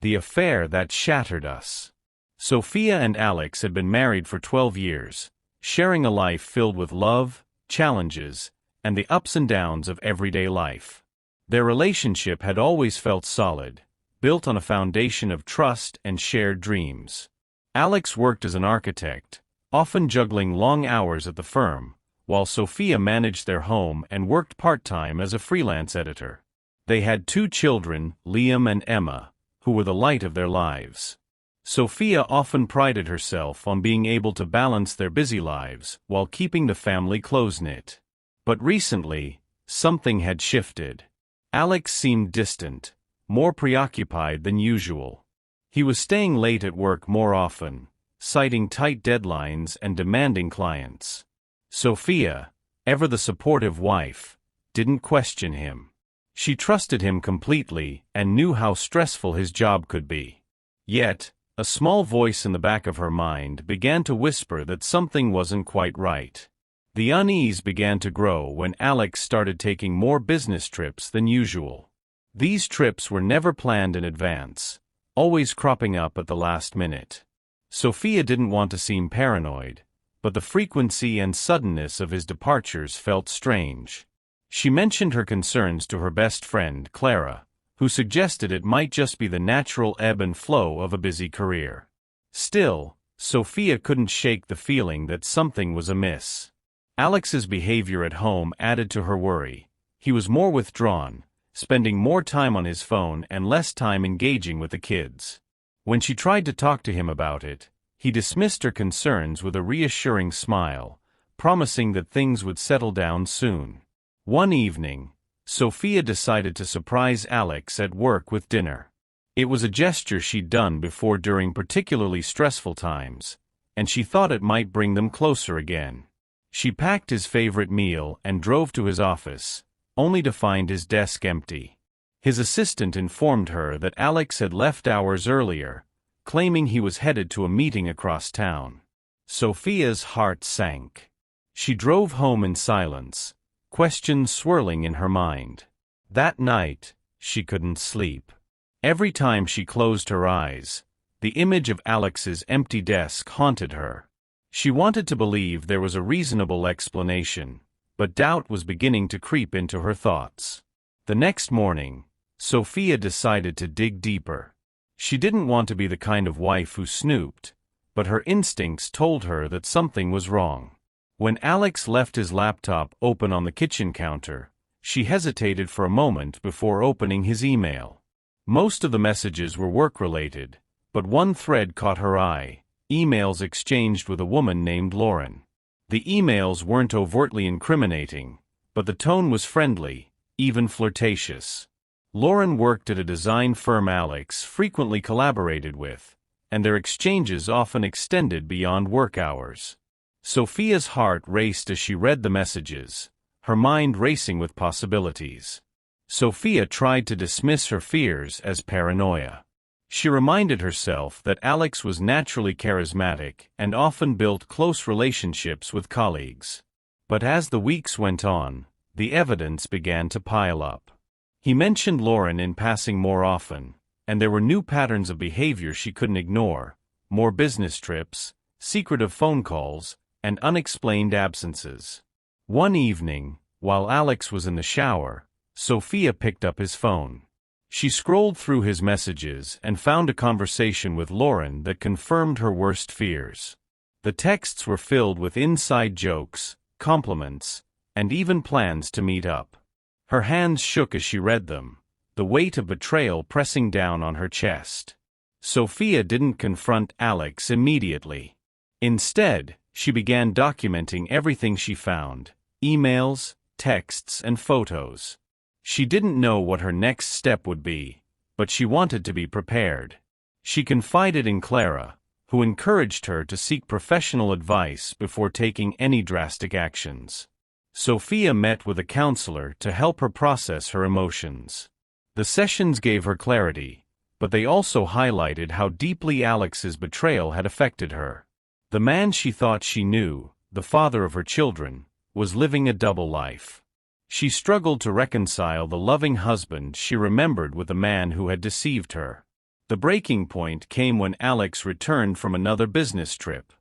The affair that shattered us. Sophia and Alex had been married for 12 years, sharing a life filled with love, challenges, and the ups and downs of everyday life. Their relationship had always felt solid, built on a foundation of trust and shared dreams. Alex worked as an architect, often juggling long hours at the firm, while Sophia managed their home and worked part-time as a freelance editor. They had 2 children, Liam and Emma, who were the light of their lives. Sophia often prided herself on being able to balance their busy lives while keeping the family close-knit. But recently, something had shifted. Alex seemed distant, more preoccupied than usual. He was staying late at work more often, citing tight deadlines and demanding clients. Sophia, ever the supportive wife, didn't question him. She trusted him completely and knew how stressful his job could be. Yet, a small voice in the back of her mind began to whisper that something wasn't quite right. The unease began to grow when Alex started taking more business trips than usual. These trips were never planned in advance, always cropping up at the last minute. Sophia didn't want to seem paranoid, but the frequency and suddenness of his departures felt strange. She mentioned her concerns to her best friend, Clara, who suggested it might just be the natural ebb and flow of a busy career. Still, Sophia couldn't shake the feeling that something was amiss. Alex's behavior at home added to her worry. He was more withdrawn, spending more time on his phone and less time engaging with the kids. When she tried to talk to him about it, he dismissed her concerns with a reassuring smile, promising that things would settle down soon. One evening, Sophia decided to surprise Alex at work with dinner. It was a gesture she'd done before during particularly stressful times, and she thought it might bring them closer again. She packed his favorite meal and drove to his office, only to find his desk empty. His assistant informed her that Alex had left hours earlier, claiming he was headed to a meeting across town. Sophia's heart sank. She drove home in silence, questions swirling in her mind. That night, she couldn't sleep. Every time she closed her eyes, the image of Alex's empty desk haunted her. She wanted to believe there was a reasonable explanation, but doubt was beginning to creep into her thoughts. The next morning, Sophia decided to dig deeper. She didn't want to be the kind of wife who snooped, but her instincts told her that something was wrong. When Alex left his laptop open on the kitchen counter, she hesitated for a moment before opening his email. Most of the messages were work-related, but one thread caught her eye: emails exchanged with a woman named Lauren. The emails weren't overtly incriminating, but the tone was friendly, even flirtatious. Lauren worked at a design firm Alex frequently collaborated with, and their exchanges often extended beyond work hours. Sophia's heart raced as she read the messages, her mind racing with possibilities. Sophia tried to dismiss her fears as paranoia. She reminded herself that Alex was naturally charismatic and often built close relationships with colleagues. But as the weeks went on, the evidence began to pile up. He mentioned Lauren in passing more often, and there were new patterns of behavior she couldn't ignore: more business trips, secretive phone calls, and unexplained absences. One evening, while Alex was in the shower, Sophia picked up his phone. She scrolled through his messages and found a conversation with Lauren that confirmed her worst fears. The texts were filled with inside jokes, compliments, and even plans to meet up. Her hands shook as she read them, the weight of betrayal pressing down on her chest. Sophia didn't confront Alex immediately. Instead, she began documenting everything she found: emails, texts, and photos. She didn't know what her next step would be, but she wanted to be prepared. She confided in Clara, who encouraged her to seek professional advice before taking any drastic actions. Sophia met with a counselor to help her process her emotions. The sessions gave her clarity, but they also highlighted how deeply Alex's betrayal had affected her. The man she thought she knew, the father of her children, was living a double life. She struggled to reconcile the loving husband she remembered with the man who had deceived her. The breaking point came when Alex returned from another business trip.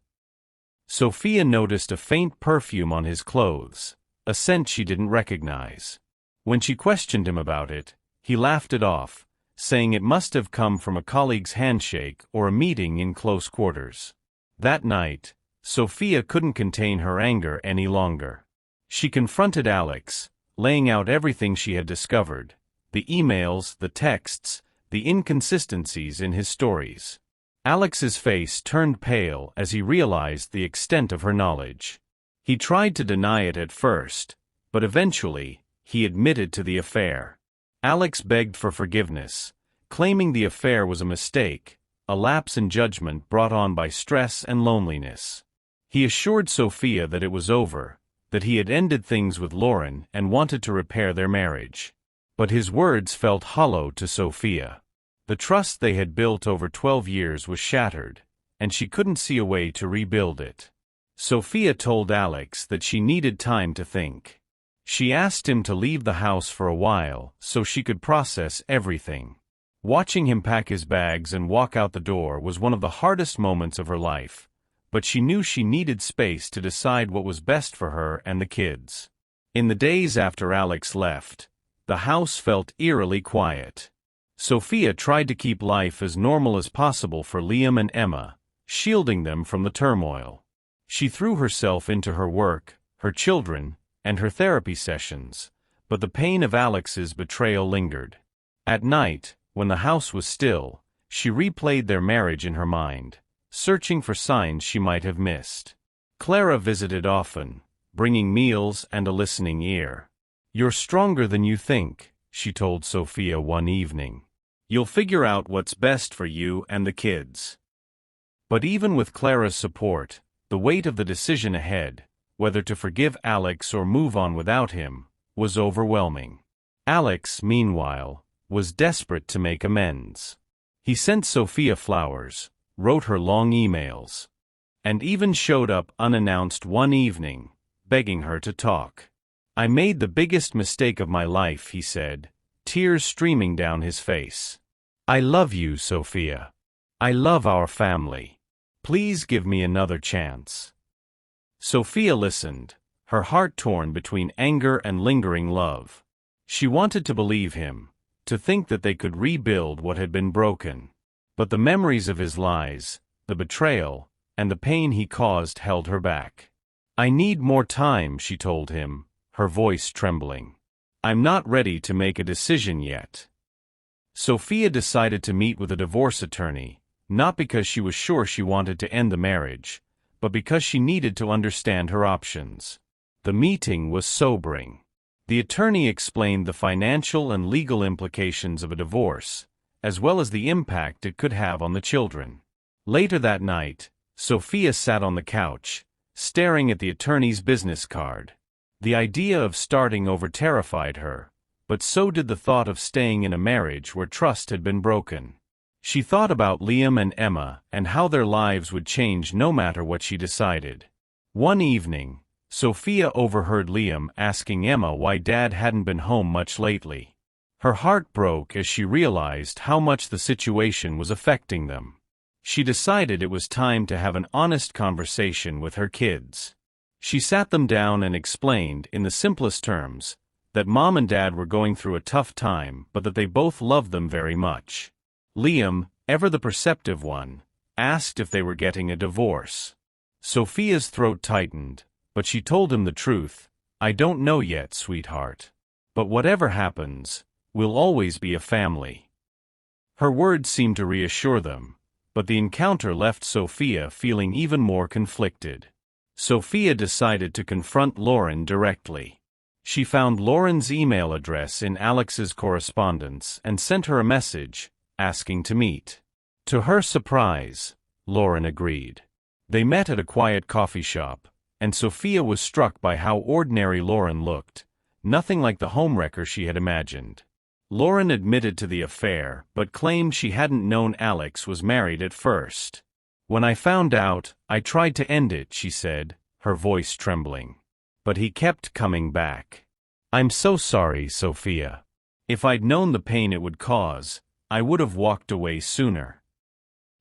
Sophia noticed a faint perfume on his clothes, a scent she didn't recognize. When she questioned him about it, he laughed it off, saying it must have come from a colleague's handshake or a meeting in close quarters. That night, Sophia couldn't contain her anger any longer. She confronted Alex, laying out everything she had discovered, the emails, the texts, the inconsistencies in his stories. Alex's face turned pale as he realized the extent of her knowledge. He tried to deny it at first, but eventually, he admitted to the affair. Alex begged for forgiveness, claiming the affair was a mistake, a lapse in judgment brought on by stress and loneliness. He assured Sophia that it was over, that he had ended things with Lauren and wanted to repair their marriage. But his words felt hollow to Sophia. The trust they had built over 12 years was shattered, and she couldn't see a way to rebuild it. Sophia told Alex that she needed time to think. She asked him to leave the house for a while so she could process everything. Watching him pack his bags and walk out the door was one of the hardest moments of her life, but she knew she needed space to decide what was best for her and the kids. In the days after Alex left, the house felt eerily quiet. Sophia tried to keep life as normal as possible for Liam and Emma, shielding them from the turmoil. She threw herself into her work, her children, and her therapy sessions, but the pain of Alex's betrayal lingered. At night, when the house was still, she replayed their marriage in her mind, searching for signs she might have missed. Clara visited often, bringing meals and a listening ear. "You're stronger than you think," she told Sophia one evening. "You'll figure out what's best for you and the kids." But even with Clara's support, the weight of the decision ahead, whether to forgive Alex or move on without him, was overwhelming. Alex, meanwhile, was desperate to make amends. He sent Sophia flowers, wrote her long emails, and even showed up unannounced one evening, begging her to talk. "I made the biggest mistake of my life," he said, tears streaming down his face. "I love you, Sophia. I love our family. Please give me another chance." Sophia listened, her heart torn between anger and lingering love. She wanted to believe him, to think that they could rebuild what had been broken. But the memories of his lies, the betrayal, and the pain he caused held her back. "I need more time," she told him, her voice trembling. "I'm not ready to make a decision yet." Sophia decided to meet with a divorce attorney, not because she was sure she wanted to end the marriage, but because she needed to understand her options. The meeting was sobering. The attorney explained the financial and legal implications of a divorce, as well as the impact it could have on the children. Later that night, Sophia sat on the couch, staring at the attorney's business card. The idea of starting over terrified her, but so did the thought of staying in a marriage where trust had been broken. She thought about Liam and Emma and how their lives would change no matter what she decided. One evening, Sophia overheard Liam asking Emma why Dad hadn't been home much lately. Her heart broke as she realized how much the situation was affecting them. She decided it was time to have an honest conversation with her kids. She sat them down and explained, in the simplest terms, that Mom and Dad were going through a tough time but that they both loved them very much. Liam, ever the perceptive one, asked if they were getting a divorce. Sophia's throat tightened, but she told him the truth. "I don't know yet, sweetheart. But whatever happens, we'll always be a family." Her words seemed to reassure them, but the encounter left Sophia feeling even more conflicted. Sophia decided to confront Lauren directly. She found Lauren's email address in Alex's correspondence and sent her a message, asking to meet. To her surprise, Lauren agreed. They met at a quiet coffee shop, and Sophia was struck by how ordinary Lauren looked, nothing like the homewrecker she had imagined. Lauren admitted to the affair, but claimed she hadn't known Alex was married at first. "When I found out, I tried to end it," she said, her voice trembling. "But he kept coming back. I'm so sorry, Sophia. If I'd known the pain it would cause, I would have walked away sooner."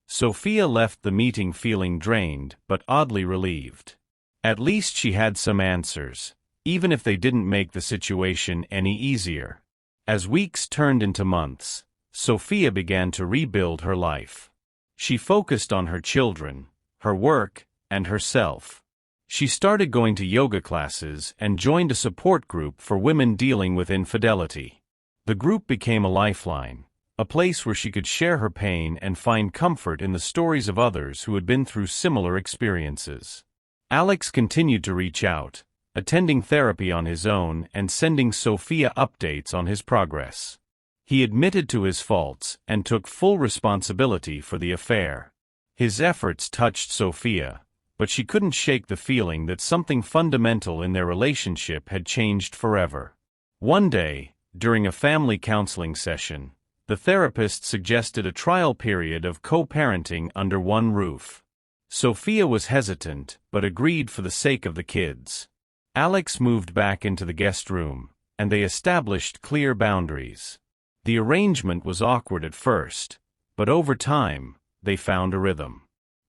Sophia left the meeting feeling drained but oddly relieved. At least she had some answers, even if they didn't make the situation any easier. As weeks turned into months, Sophia began to rebuild her life. She focused on her children, her work, and herself. She started going to yoga classes and joined a support group for women dealing with infidelity. The group became a lifeline, a place where she could share her pain and find comfort in the stories of others who had been through similar experiences. Alex continued to reach out, attending therapy on his own and sending Sophia updates on his progress. He admitted to his faults and took full responsibility for the affair. His efforts touched Sophia, but she couldn't shake the feeling that something fundamental in their relationship had changed forever. One day, during a family counseling session, the therapist suggested a trial period of co-parenting under one roof. Sophia was hesitant, but agreed for the sake of the kids. Alex moved back into the guest room, and they established clear boundaries. The arrangement was awkward at first, but over time, they found a rhythm.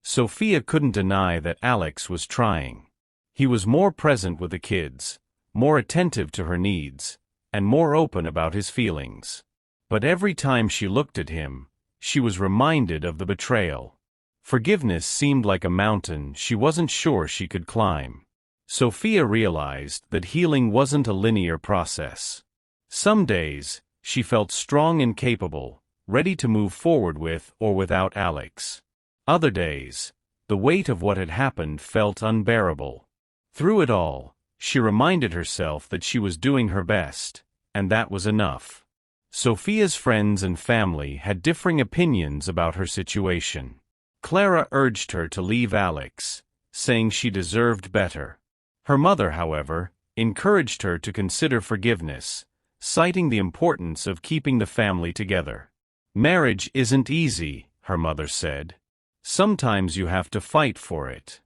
Sophia couldn't deny that Alex was trying. He was more present with the kids, more attentive to her needs, and more open about his feelings. But every time she looked at him, she was reminded of the betrayal. Forgiveness seemed like a mountain she wasn't sure she could climb. Sophia realized that healing wasn't a linear process. Some days, she felt strong and capable, ready to move forward with or without Alex. Other days, the weight of what had happened felt unbearable. Through it all, she reminded herself that she was doing her best, and that was enough. Sophia's friends and family had differing opinions about her situation. Clara urged her to leave Alex, saying she deserved better. Her mother, however, encouraged her to consider forgiveness, citing the importance of keeping the family together. "Marriage isn't easy," her mother said. "Sometimes you have to fight for it."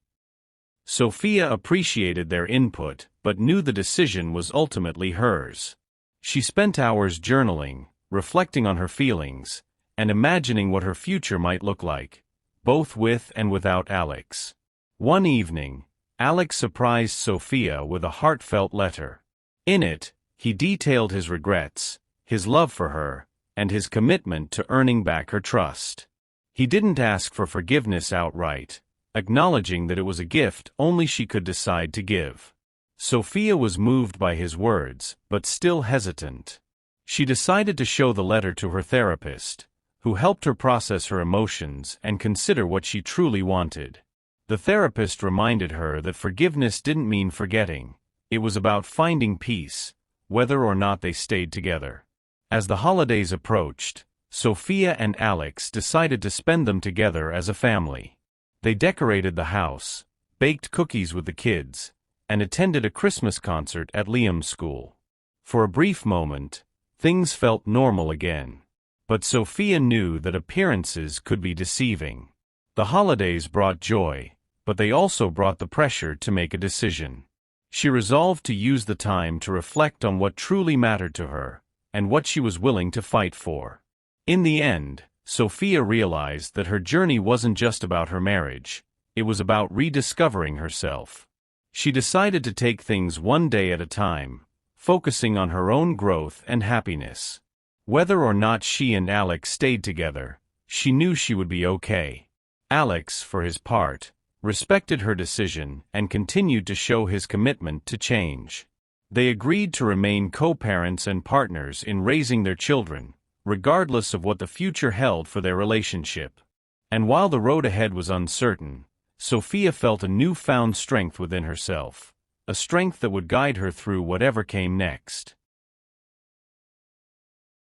Sophia appreciated their input, but knew the decision was ultimately hers. She spent hours journaling, reflecting on her feelings, and imagining what her future might look like, both with and without Alex. One evening, Alex surprised Sophia with a heartfelt letter. In it, he detailed his regrets, his love for her, and his commitment to earning back her trust. He didn't ask for forgiveness outright, acknowledging that it was a gift only she could decide to give. Sophia was moved by his words, but still hesitant. She decided to show the letter to her therapist, who helped her process her emotions and consider what she truly wanted. The therapist reminded her that forgiveness didn't mean forgetting. It was about finding peace, whether or not they stayed together. As the holidays approached, Sophia and Alex decided to spend them together as a family. They decorated the house, baked cookies with the kids, and attended a Christmas concert at Liam's school. For a brief moment, things felt normal again. But Sophia knew that appearances could be deceiving. The holidays brought joy, but they also brought the pressure to make a decision. She resolved to use the time to reflect on what truly mattered to her, and what she was willing to fight for. In the end, Sophia realized that her journey wasn't just about her marriage, it was about rediscovering herself. She decided to take things one day at a time, focusing on her own growth and happiness. Whether or not she and Alex stayed together, she knew she would be okay. Alex, for his part, respected her decision and continued to show his commitment to change. They agreed to remain co-parents and partners in raising their children, regardless of what the future held for their relationship. And while the road ahead was uncertain, Sophia felt a newfound strength within herself, a strength that would guide her through whatever came next.